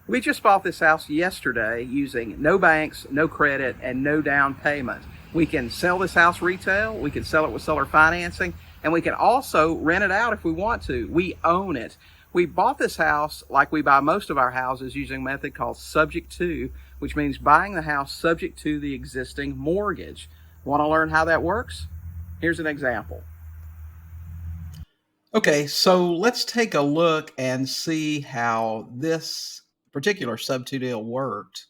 We just bought this house yesterday using no banks, no credit, and no down payment. We can sell this house retail, we can sell it with seller financing, and we can also rent it out if we want to. We own it. We bought this house like we buy most of our houses using a method called subject to, which means buying the house subject to the existing mortgage. Want to learn how that works? Here's an example. Okay, so let's take a look and see how this particular sub-2 deal worked.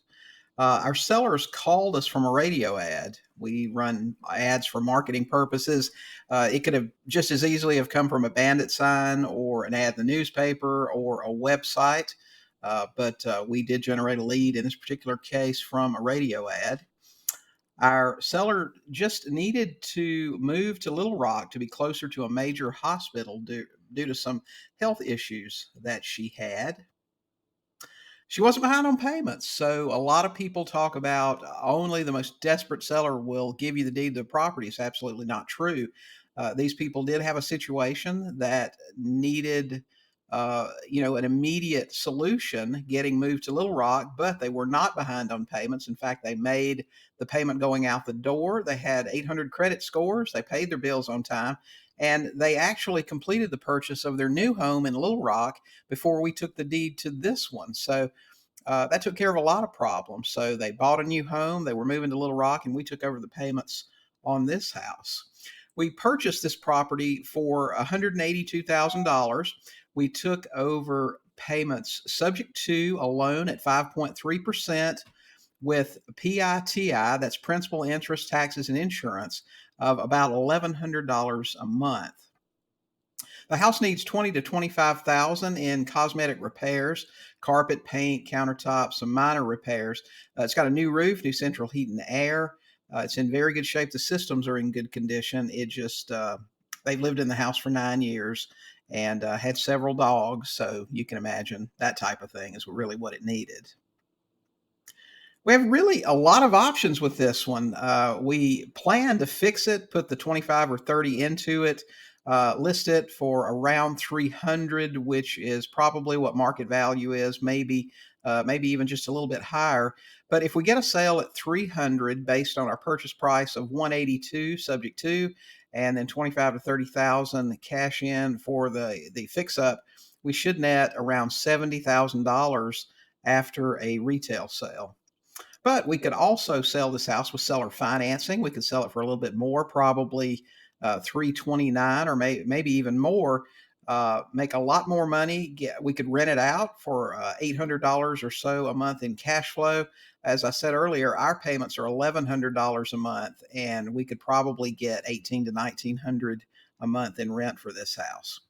Our sellers called us from a radio ad. We run ads for marketing purposes. It could have just as easily have come from a bandit sign or an ad in the newspaper or a website, but we did generate a lead in this particular case from a radio ad. Our seller just needed to move to Little Rock to be closer to a major hospital due to some health issues that she had. She wasn't behind on payments. So a lot of people talk about only the most desperate seller will give you the deed to the property. It's absolutely not true. These people did have a situation that needed, an immediate solution, getting moved to Little Rock, but they were not behind on payments. In fact, they made the payment going out the door. They had 800 credit scores. They paid their bills on time. And they actually completed the purchase of their new home in Little Rock before we took the deed to this one. So that took care of a lot of problems. So they bought a new home, they were moving to Little Rock, and we took over the payments on this house. We purchased this property for $182,000. We took over payments subject to a loan at 5.3% with PITI, that's principal, interest, taxes, and insurance, of about $1,100 a month. The house needs 20 to 25,000 in cosmetic repairs, carpet, paint, countertops, some minor repairs. It's got a new roof, new central heat and air. It's in very good shape. The systems are in good condition. It just they've lived in the house for 9 years and had several dogs, so you can imagine that type of thing is really what it needed. We have really a lot of options with this one. We plan to fix it, put the 25 or 30 into it, list it for around 300, which is probably what market value is, maybe even just a little bit higher. But if we get a sale at 300 based on our purchase price of 182 subject to, and then 25 to 30,000 cash in for the fix up, we should net around $70,000 after a retail sale. But we could also sell this house with seller financing. We could sell it for a little bit more, probably 329 or maybe even more. Make a lot more money. We could rent it out for $800 or so a month in cash flow. As I said earlier, our payments are $1,100 a month, and we could probably get $1,800 to $1,900 a month in rent for this house.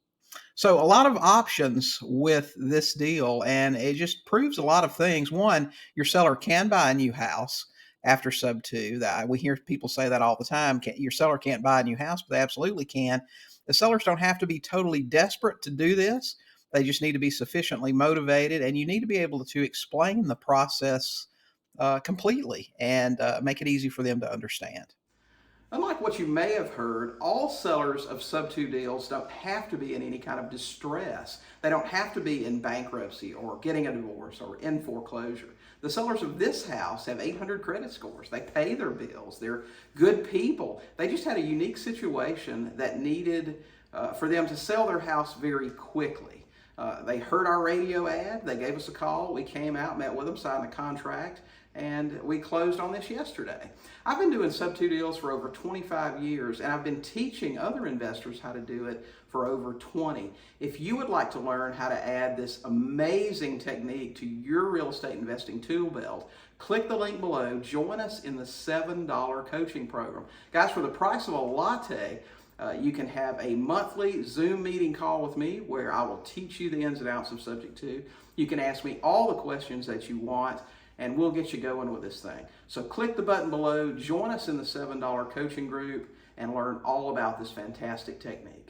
So a lot of options with this deal, and it just proves a lot of things. One, your seller can buy a new house after sub two. That we hear people say that all the time. Your seller can't buy a new house, but they absolutely can. The sellers don't have to be totally desperate to do this. They just need to be sufficiently motivated, and you need to be able to explain the process completely and make it easy for them to understand. Unlike what you may have heard, all sellers of sub-2 deals don't have to be in any kind of distress. They don't have to be in bankruptcy or getting a divorce or in foreclosure. The sellers of this house have 800 credit scores. They pay their bills. They're good people. They just had a unique situation that needed for them to sell their house very quickly. They heard our radio ad. They gave us a call. We came out, met with them, signed the contract, and we closed on this yesterday. I've been doing sub-2 deals for over 25 years, and I've been teaching other investors how to do it for over 20. If you would like to learn how to add this amazing technique to your real estate investing tool belt, click the link below. Join us in the $7 coaching program. Guys, for the price of a latte, you can have a monthly Zoom meeting call with me where I will teach you the ins and outs of subject to. You can ask me all the questions that you want, and we'll get you going with this thing. So click the button below, join us in the $7 coaching group, and learn all about this fantastic technique.